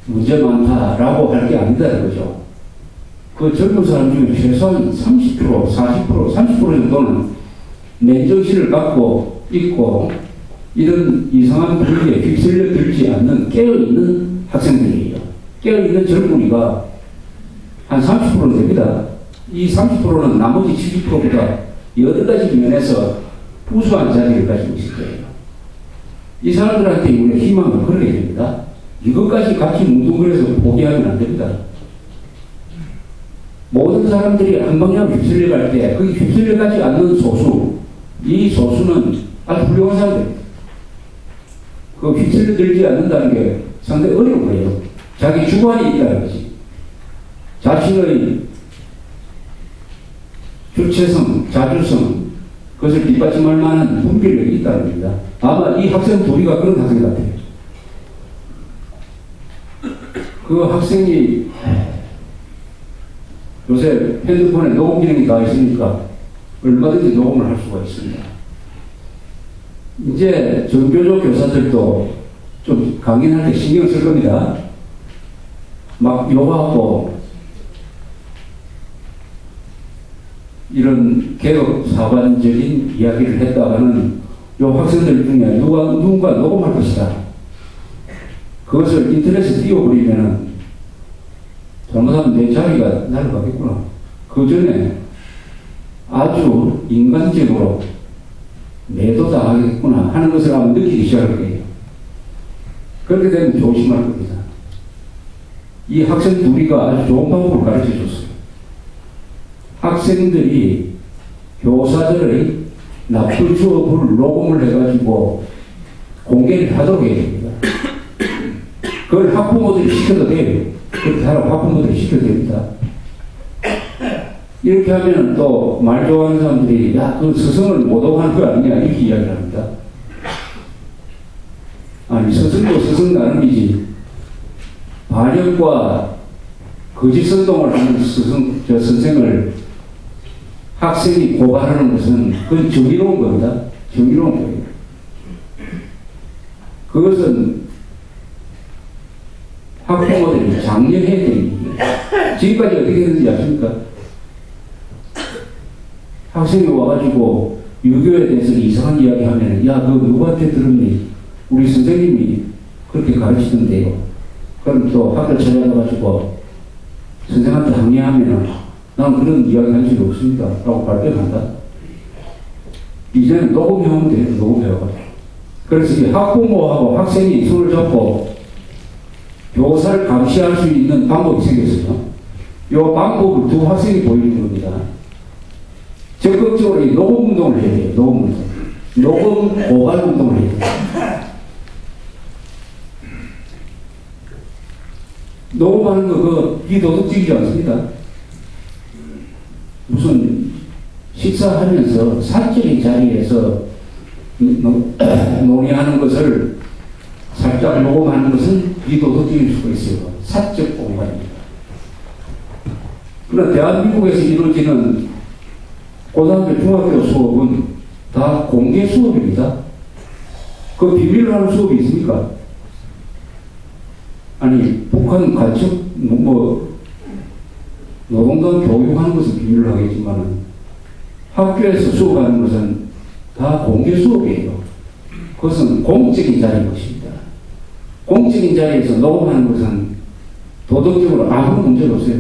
문제 많다라고 할 게 아니다는 거죠. 그 젊은 사람 중에 최소한 30%, 40%, 30% 정도는 맨정신을 갖고 있고 이런 이상한 분위기에 휩쓸려 들지 않는 깨어있는 학생들이에요. 깨어있는 젊은이가 한 30%는 됩니다. 이 30%는 나머지 70%보다 여러 가지 면에서 우수한 자질을 가지고 있을 거예요. 이 사람들한테 우리가 희망을 걸어야 됩니다. 이것까지 같이 뭉뚱그려서 포기하면 안 됩니다. 모든 사람들이 한 방향 휩쓸려 갈 때, 그 휩쓸려 가지 않는 소수, 이 소수는 아주 훌륭한 사람들입니다. 그 휩쓸려 들지 않는다는 게 상당히 어려운 거예요. 자기 주관이 있다는 거지. 자신의 주체성, 자주성, 그것을 뒷받침할 만한 분별력이 있다는 겁니다. 아마 이 학생 둘이가 그런 학생 같아요. 그 학생이 요새 핸드폰에 녹음 기능이 다 있으니까 얼마든지 녹음을 할 수가 있습니다. 이제 전교조 교사들도 좀 강연할 때 신경 쓸 겁니다. 막 욕하고 이런 개혁 사관적인 이야기를 했다가는 요 학생들 중에 누군가 녹음할 것이다. 그것을 인터넷에 띄워버리면은 잘못하면 내 자리가 날아가겠구나. 그 전에 아주 인간적으로 매도당하겠구나 하는 것을 아마 느끼기 시작할 거예요. 그렇게 되면 조심할 겁니다. 이 학생 둘이가 아주 좋은 방법을 가르쳐 줬어요. 학생들이 교사들의 나쁜 수업을 녹음을 해가지고 공개를 하도록 해야 됩니다. 그걸 학부모들이 시켜도 돼요. 그렇게 하라고 학부모들이 시켜도 됩니다. 이렇게 하면 또 말 좋아하는 사람들이 야, 그 스승을 모독하는 거 아니냐 이렇게 이야기를 합니다. 아니, 스승도 스승 나름이지. 반역과 거짓 선동을 하는 선생을 학생이 고발하는 것은 그건 정의로운 겁니다. 정의로운 거예요. 그것은 학부모들이 장려해야 되는 일이에요. 지금까지 어떻게 했는지 아십니까? 학생이 와가지고 유교에 대해서 이상한 이야기 하면 야, 너 누구한테 들었니? 우리 선생님이 그렇게 가르치던데요. 그럼 또 학교 찾아가가지고 선생한테 항의하면 난 그런 이야기 한 적이 없습니다. 라고 발표한다. 이제는 녹음해오면 돼요. 녹음해와가지고. 그래서 이 학부모하고 학생이 손을 잡고 교사를 감시할 수 있는 방법이 생겼어요. 이 방법을 두 학생이 보이는 겁니다. 적극적으로 이 녹음 운동을 해야 돼요. 녹음 운동. 녹음 고발 운동을 해야 돼요. 녹음하는 거 비도덕적이지 않습니다. 무슨 식사하면서 사적인 자리에서 논의하는 것을 살짝 녹음하는 것은 비도덕적일 수가 있어요. 사적 공간입니다. 그러나 대한민국에서 이루어지는 고등학교, 중학교 수업은 다 공개 수업입니다. 그 비밀로 하는 수업이 있습니까? 아니, 북한 간첩, 노동당 교육하는 것은 비밀로 하겠지만 학교에서 수업하는 것은 다 공개 수업이에요. 그것은 공적인 자리인 것입니다. 공적인 자리에서 녹음하는 것은 도덕적으로 아무 문제가 없어요.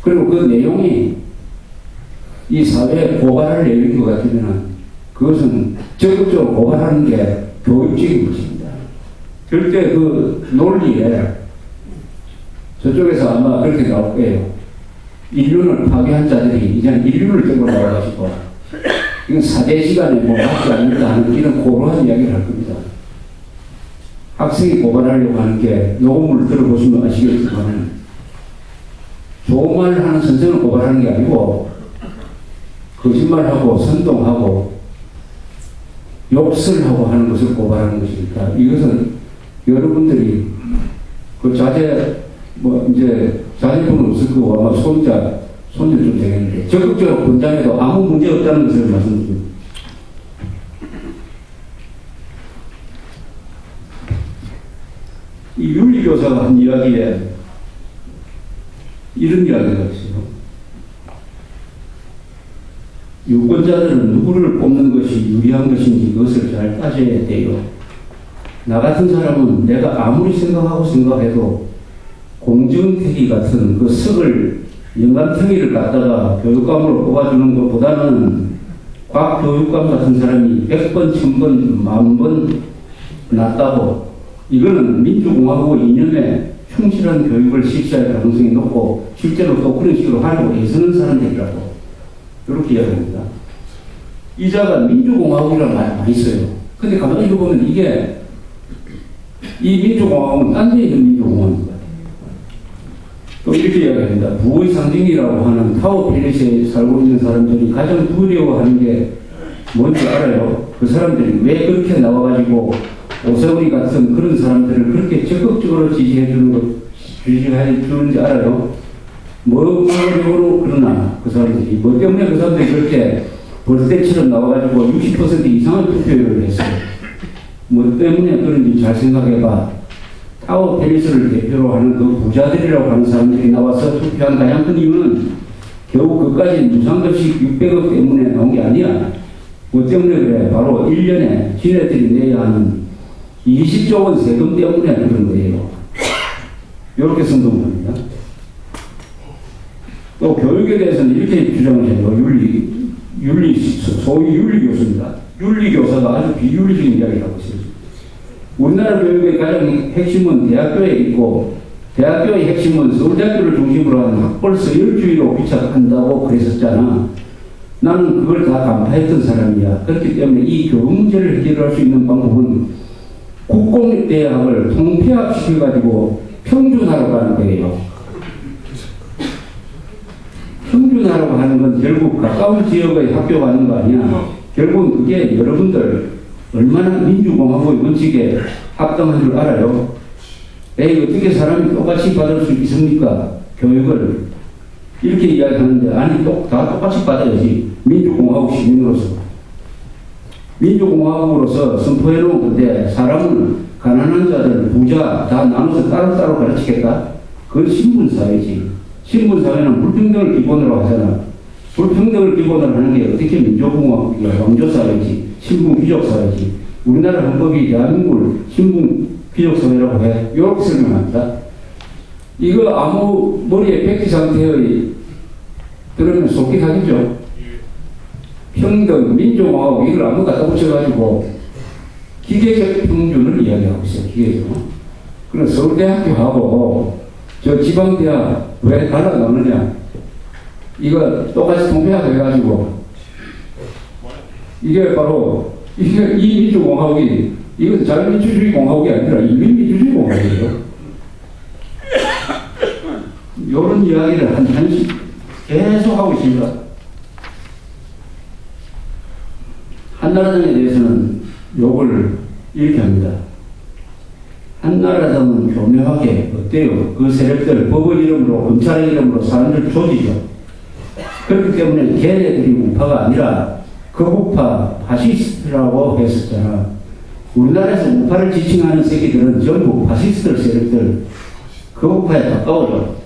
그리고 그 내용이 이 사회에 고발할 내용인 것 같으면 그것은 적극적으로 고발하는 게 교육적인 것입니다. 절대 그 논리에 저쪽에서 아마 그렇게 나올 거예요. 인륜을 파괴한 자들이 이제는 인륜을 들고 나와가지고 이건 사대 시간에 뭐 맞지 않는다 하는 이런 고루한 이야기를 할 겁니다. 학생이 고발하려고 하는 게 녹음을 들어보시면 아시겠지만 좋은 말을 하는 선생을 고발하는 게 아니고 거짓말하고 선동하고 욕설하고 하는 것을 고발하는 것이니까 이것은 여러분들이 그 이제 자제분은 없을 거고 아마 손녀 좀 되겠는데 적극적으로 권장해도 아무 문제 없다는 것을 말씀드립니다. 이 윤리교사가 한 이야기에 이런 이야기가 있어요. 유권자들은 누구를 뽑는 것이 유리한 것인지 그것을 잘 따져야 돼요. 나 같은 사람은 내가 아무리 생각해도 공정특위 같은 그 석을 영감특위를 갖다가 교육감으로 뽑아주는 것보다는 곽교육감 같은 사람이 100번, 1000번, 10,000번 낫다고, 이거는 민주공화국 이념에 충실한 교육을 실시할 가능성이 높고 실제로 또 그런 식으로 하려고 애쓰는 사람들이라고 이렇게 이야기합니다. 이자가 민주공화국이라는 말 많이 써요. 근데 가만히 보면 이게 이 민주공화국은 딴 데 있는 민주공화국입니다. 또 이렇게 이야기합니다. 부의 상징이라고 하는 타워 팰리스에 살고 있는 사람들이 가장 두려워하는 게 뭔지 알아요? 그 사람들이 왜 그렇게 나와가지고 오세훈이 같은 그런 사람들을 그렇게 적극적으로 지지해 주는지 알아요? 뭐 그러나 그 사람들이 뭐 때문에 그 사람들이 그렇게 벌떼처럼 나와가지고 60% 이상의 투표율을 했어요. 뭐 때문에 그런지 잘 생각해봐. 타워 팰리스를 대표로 하는 그 부자들이라고 하는 사람들이 나와서 투표한 가장 큰 이유는 겨우 그까지 무상급식 600억 때문에 나온 게 아니야. 뭐 때문에 그래? 바로 1년에 지네들이 내야 하는 20조 원 세금 때문에 그런 거예요. 이렇게 선동합니다. 또 교육에 대해서는 이렇게 주장을 해요. 소위 윤리교수입니다. 윤리교사가 아주 비윤리적인 이야기라고 했어요. 우리나라 교육의 가장 핵심은 대학교에 있고, 대학교의 핵심은 서울대학교를 중심으로 하는 학벌 서열주의로 귀착한다고 그랬었잖아. 나는 그걸 다 간파했던 사람이야. 그렇기 때문에 이 교육 문제를 해결할 수 있는 방법은 국공대학을 통폐합시켜가지고 평준화로 가는 거예요. 평준화라고 하는 건 결국 가까운 지역의 학교가 하는 거 아니야. 결국은 그게 여러분들 얼마나 민주공화국의 원칙에 합당한 줄 알아요? 에이, 어떻게 사람이 똑같이 받을 수 있습니까? 교육을. 이렇게 이야기하는데, 아니, 다 똑같이 받아야지. 민주공화국 시민으로서. 민주공화국으로서 선포해놓은 건데, 사람은 가난한 자들, 부자 다 나눠서 따로따로 가르치겠다? 그건 신분사회지. 신분사회는 불평등을 기본으로 하잖아. 불평등을 기본으로 하는 게 어떻게 민주공화국이야? 왕조사회지. 신분귀족사회지. 우리나라 헌법이 대한민국을 신분귀족사회라고 해. 이렇게 설명합니다. 이거 아무 머리에 백지 상태의 그러면 속기하겠죠. 평등, 민주공화국 이걸 아무 갖다 붙여가지고 기계적 평준을 이야기하고 있어요. 기계적. 그럼 서울대학교하고 저 지방대학 왜 갈라놓느냐? 이거 똑같이 통폐합해가지고 이게 바로 이게 이 민주공화국이 이건 자유민주주의 공화국이 아니라 인민민주주의 공화국이에요. 이런 이야기를 한씩 계속 하고 있습니다. 한나라당에 대해서는 욕을 이렇게 합니다. 한나라당은 교묘하게 어때요? 그 세력들 법의 이름으로 검찰의 이름으로 사람들 조지죠. 그렇기 때문에 걔네들이 우파가 아니라 극우파 파시스트라고 했었잖아. 우리나라에서 우파를 지칭하는 새끼들은 전부 파시스트 세력들 극우파에 가까워져.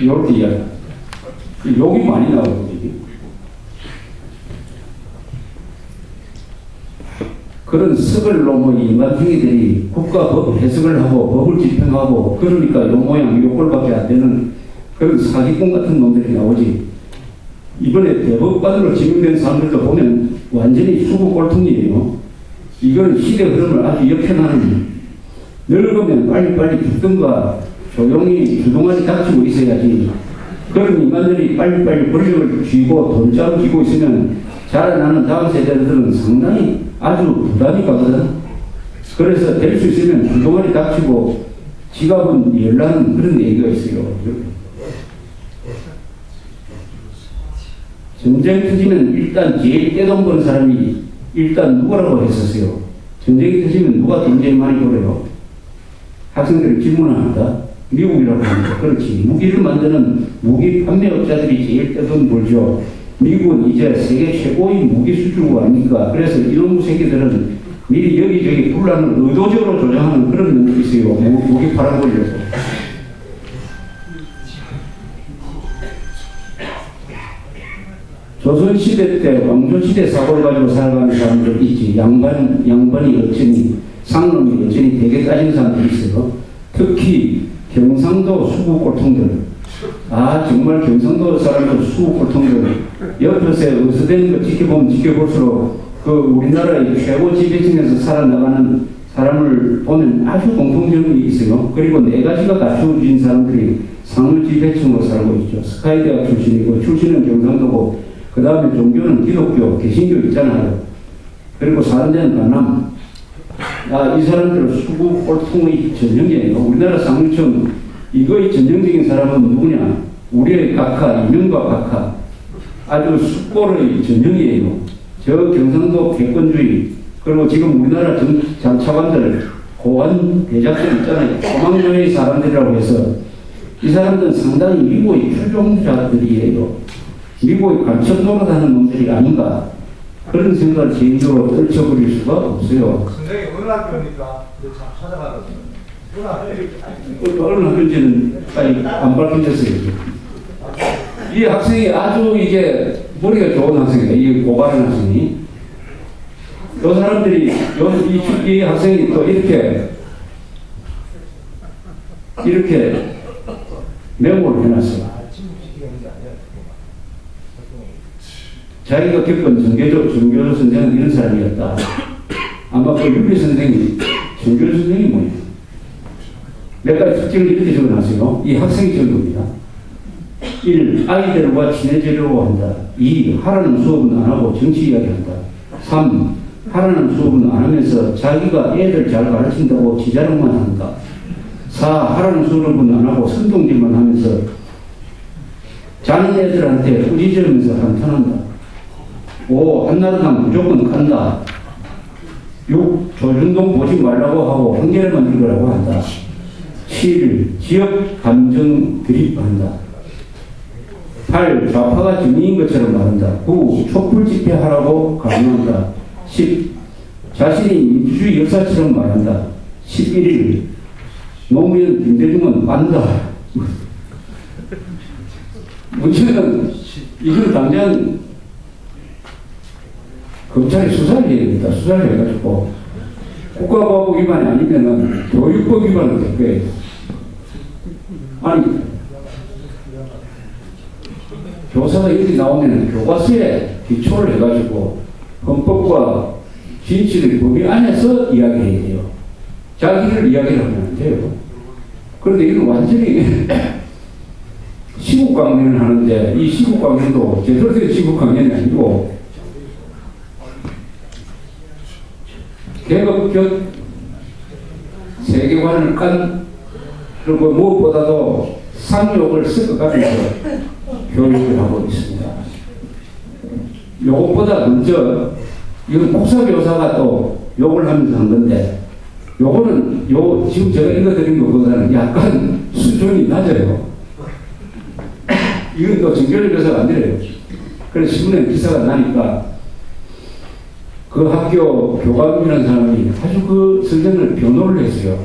이렇게 이야기. 욕이 많이 나오거든요. 그런 석을 놓은 인간행위들이 국가법 해석을 하고 법을 집행하고 그러니까 요 모양 요 꼴밖에 안 되는 그런 사기꾼 같은 놈들이 나오지. 이번에 대법관으로 지명된 사람들도 보면 완전히 수구 꼴통이에요. 이건 시대 흐름을 아주 역행하는, 늙으면 빨리빨리 죽든가 조용히 주동아리 닥치고 있어야지. 그런 인간들이 빨리빨리 권력을 쥐고 돈장을 쥐고 있으면 자라나는 다음 세대들은 상당히 아주 부담이 가거든. 그래서 될 수 있으면 주동아리 닥치고 지갑은 열라는 그런 얘기가 있어요. 전쟁 터지면 일단 제일 떼돈 버는 사람이 일단 누구라고 했었어요. 전쟁이 터지면 누가 돈 제일 많이 벌어요? 학생들이 질문을 합니다. 미국이라고 합니다. 그렇지. 무기를 만드는 무기 판매업자들이 제일 떼돈 벌죠. 미국은 이제 세계 최고의 무기 수출국 아닙니까? 그래서 이놈 새끼들은 미리 여기저기 분란을 의도적으로 조장하는 그런 놈들이 있어요. 무기 팔아보려고. 조선시대 때 왕조시대 사고를 가지고 살아가는 사람들 있지. 양반이 어쩌니 상놈이 어쩌니 되게 따지는 사람들이 있어요. 특히 경상도 수구골통들. 아 정말 경상도 사람들 수구골통들 옆에서 어서되는 거 지켜보면 지켜볼수록 그 우리나라의 최고 지배층에서 살아나가는 사람을 보면 아주 공통점이 있어요. 그리고 네 가지가 갖추어진 사람들이 상류 지배층으로 살고 있죠. 스카이대학 출신이고 출신은 경상도고 그 다음에 종교는 기독교, 개신교 있잖아요. 그리고 사는 데는 강남. 이 사람들은 수구 꼴통의 전형이에요. 우리나라 상류층 이거의 전형적인 사람은 누구냐? 우리의 각하, 이명박 각하. 아주 숙골의 전형이에요. 저 경상도 개권주의 그리고 지금 우리나라 장차관들 고관 대작들 있잖아요. 소망교의 사람들이라고 해서 이 사람들은 상당히 미국의 출종자들이에요. 미국의 간첩 노릇하는 놈들이 아닌가 그런 생각을 개인적으로 떨쳐버릴 수가 없어요. 선생님 어느 학교입니까? 찾아가거든요. 어느 학교인지는 안 밝혀졌어요. 이 학생이 아주 이게 머리가 좋은 학생이다. 이 고발한 학생이. 요 사람들이 이 학생이 또 이렇게 메모를 해놨어요. 자기가 겪은 정교조 선생은 이런 사람이었다. 아마 그 윤리 선생이 정교조 선생이 뭐예요? 몇 가지 특징을 이렇게 적어놨어요. 이 학생이 적은 겁니다. 1. 아이들과 친해지려고 한다. 2. 하라는 수업은 안 하고 정치 이야기한다. 3. 하라는 수업은 안 하면서 자기가 애들 잘 가르친다고 지자랑만 한다. 4. 하라는 수업은 안 하고 선동질만 하면서 자는 애들한테 꾸짖으면서 한탄한다. 5. 한나라당 무조건 간다. 6. 조준동 보지 말라고 하고 한겨레만 읽으라고 한다. 7. 지역 감정 드립한다. 8. 좌파가 정의인 것처럼 말한다. 9. 촛불 집회하라고 강요한다. 10. 자신이 민주주의 역사처럼 말한다. 11. 노무현 김대중은 빤다. 문제는 이걸 당장 검찰이 수사를 해야 됩니다. 수사를 해가지고 국가보안법 위반이 아니면은 교육법 위반은 될 거예요. 아니 교사가 이렇게 나오면 교과서에 기초를 해가지고 헌법과 진실의 범위 안에서 이야기해야 돼요. 자기를 이야기를 하면 안 돼요. 그런데 이건 완전히 시국 강연을 하는데 이 시국 강연도 제대로 된 시국 강연이 아니고 개혁적 세계관을 깐 그리고 무엇보다도 상욕을 섞어가면서 교육을 하고 있습니다. 요것보다 먼저 이건 국사교사가 또 욕을 하면서 한 건데 요거는 지금 제가 읽어드린 것보다는 약간 수준이 낮아요. 이건 또 정교리 교사가 안 돼요. 그래서 신문에 기사가 나니까 그 학교 교감이라는 사람이 아주 그 선생을 변호를 했어요.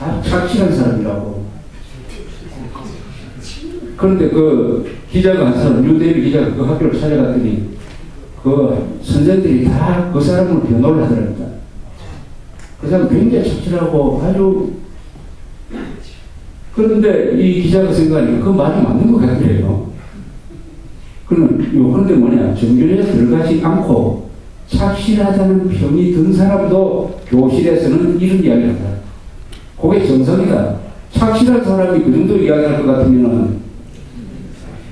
아주 착실한 사람이라고. 그런데 그 기자가 한 사람, 뉴데일리 기자가 그 학교를 찾아갔더니 그 선생들이 다 그 사람을 변호를 하더랍니다. 그 사람 굉장히 착실하고 아주 그런데 이 기자가 생각하니까 그 말이 맞는 것 같아요. 그런데 뭐냐, 정규리에 들어가지 않고 착실하다는 평이 든 사람도 교실에서는 이런 이야기를 한다. 그게 정상이다. 착실한 사람이 그 정도 이야기할 것 같으면